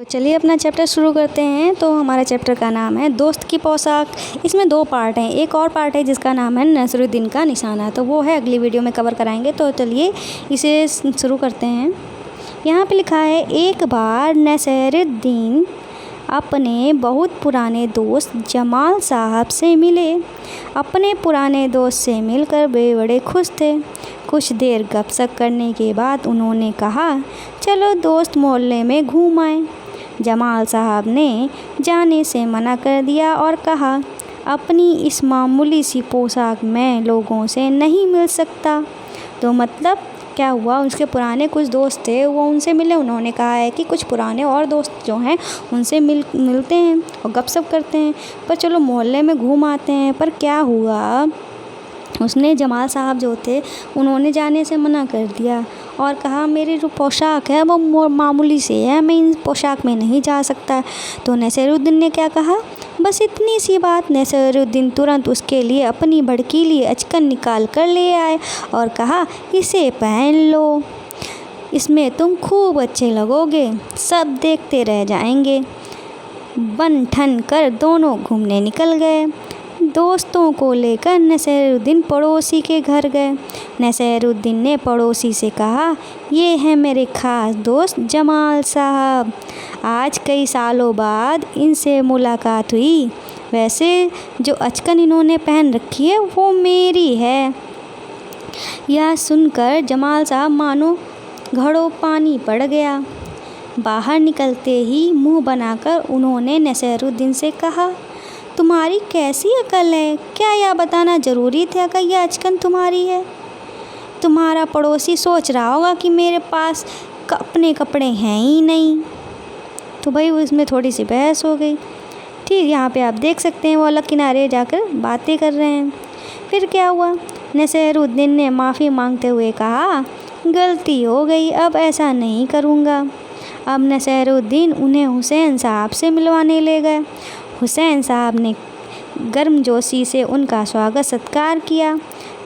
चलिए अपना चैप्टर शुरू करते हैं। तो हमारा चैप्टर का नाम है दोस्त की पोशाक। इसमें 2 पार्ट हैं। एक और पार्ट है जिसका नाम है नसरुद्दीन का निशाना, तो वो है अगली वीडियो में कवर कराएंगे। तो चलिए इसे शुरू करते हैं। यहाँ पे लिखा है, एक बार नसरुद्दीन अपने बहुत पुराने दोस्त जमाल साहब से मिले। अपने पुराने दोस्त से मिलकर वे बड़े खुश थे। कुछ देर गपशप करने के बाद उन्होंने कहा, चलो दोस्त मोहल्ले में घूम आए। जमाल साहब ने जाने से मना कर दिया और कहा, अपनी इस मामूली सी पोशाक में लोगों से नहीं मिल सकता। तो मतलब क्या हुआ, उसके पुराने कुछ दोस्त थे, वो उनसे मिले। उन्होंने कहा है कि कुछ पुराने और दोस्त जो हैं उनसे मिलते हैं और गपशप करते हैं, पर चलो मोहल्ले में घूम आते हैं। पर क्या हुआ, उसने जमाल साहब जो थे उन्होंने जाने से मना कर दिया और कहा, मेरी जो पोशाक है वो मामूली सी है, मैं इन पोशाक में नहीं जा सकता। तो नसरुद्दीन ने क्या कहा, बस इतनी सी बात। नसरुद्दीन तुरंत उसके लिए अपनी भड़कीली अचकन निकाल कर ले आए और कहा, इसे पहन लो, इसमें तुम खूब अच्छे लगोगे, सब देखते रह जाएंगे। बन ठन कर दोनों घूमने निकल गए। दोस्तों को लेकर नसरुद्दीन पड़ोसी के घर गए। नसरुद्दीन ने पड़ोसी से कहा, ये हैं मेरे ख़ास दोस्त जमाल साहब, आज कई सालों बाद इनसे मुलाकात हुई। वैसे जो अचकन इन्होंने पहन रखी है वो मेरी है। यह सुनकर जमाल साहब मानो घड़ों पानी पड़ गया। बाहर निकलते ही मुंह बनाकर उन्होंने नसरुद्दीन से कहा, तुम्हारी कैसी अकल है, क्या यह बताना ज़रूरी था कि यह अचकन तुम्हारी है? तुम्हारा पड़ोसी सोच रहा होगा कि मेरे पास अपने कपड़े हैं ही नहीं। तो भाई उसमें थोड़ी सी बहस हो गई। ठीक, यहाँ पे आप देख सकते हैं वो अलग किनारे जाकर बातें कर रहे हैं। फिर क्या हुआ, नसरुद्दीन ने माफ़ी मांगते हुए कहा, गलती हो गई, अब ऐसा नहीं करूँगा। अब नसरुद्दीन उन्हें हुसैन साहब से मिलवाने ले गए। हुसैन साहब ने गर्मजोशी से उनका स्वागत सत्कार किया।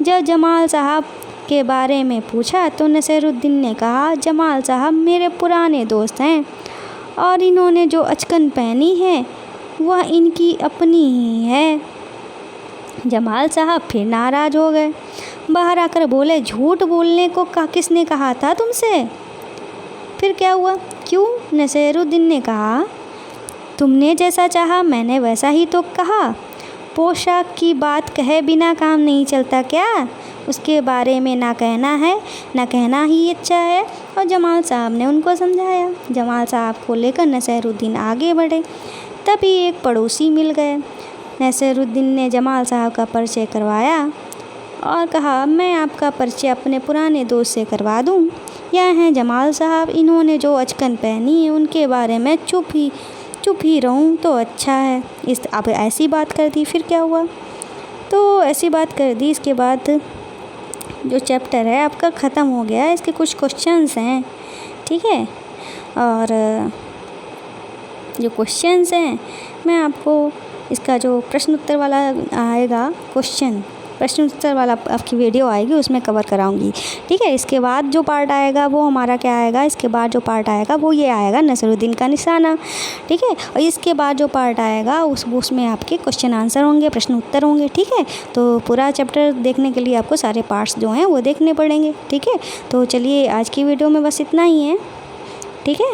जब जमाल साहब के बारे में पूछा तो नसरुद्दीन ने कहा, जमाल साहब मेरे पुराने दोस्त हैं और इन्होंने जो अचकन पहनी है वह इनकी अपनी ही है। जमाल साहब फिर नाराज़ हो गए। बाहर आकर बोले, झूठ बोलने को किसने कहा था तुमसे? फिर क्या हुआ, क्यों? नसरुद्दीन ने कहा, तुमने जैसा चाहा मैंने वैसा ही तो कहा। पोशाक की बात कहे बिना काम नहीं चलता क्या? उसके बारे में ना कहना है ना कहना ही अच्छा है। और जमाल साहब ने उनको समझाया। जमाल साहब को लेकर नसरुद्दीन आगे बढ़े। तभी एक पड़ोसी मिल गए। नसरुद्दीन ने जमाल साहब का परिचय करवाया और कहा, मैं आपका परिचय अपने पुराने दोस्त से करवा दूं। यह हैं जमाल साहब, इन्होंने जो अचकन पहनी है उनके बारे में चुप ही रहूं तो अच्छा है। अब ऐसी बात कर दी। फिर क्या हुआ, तो ऐसी बात कर दी। इसके बाद जो चैप्टर है आपका ख़त्म हो गया। इसके कुछ क्वेश्चंस हैं, ठीक है। और जो क्वेश्चंस हैं मैं आपको इसका जो प्रश्न उत्तर वाला आएगा, प्रश्न उत्तर वाला आपकी वीडियो आएगी उसमें कवर कराऊंगी, ठीक है। इसके बाद जो पार्ट आएगा वो हमारा क्या आएगा, इसके बाद जो पार्ट आएगा वो ये आएगा, नसरुद्दीन का निशाना, ठीक है। और इसके बाद जो पार्ट आएगा उसमें आपके क्वेश्चन आंसर होंगे, प्रश्न उत्तर होंगे, ठीक है। तो पूरा चैप्टर देखने के लिए आपको सारे पार्ट्स जो हैं वो देखने पड़ेंगे, ठीक है। तो चलिए आज की वीडियो में बस इतना ही है, ठीक है।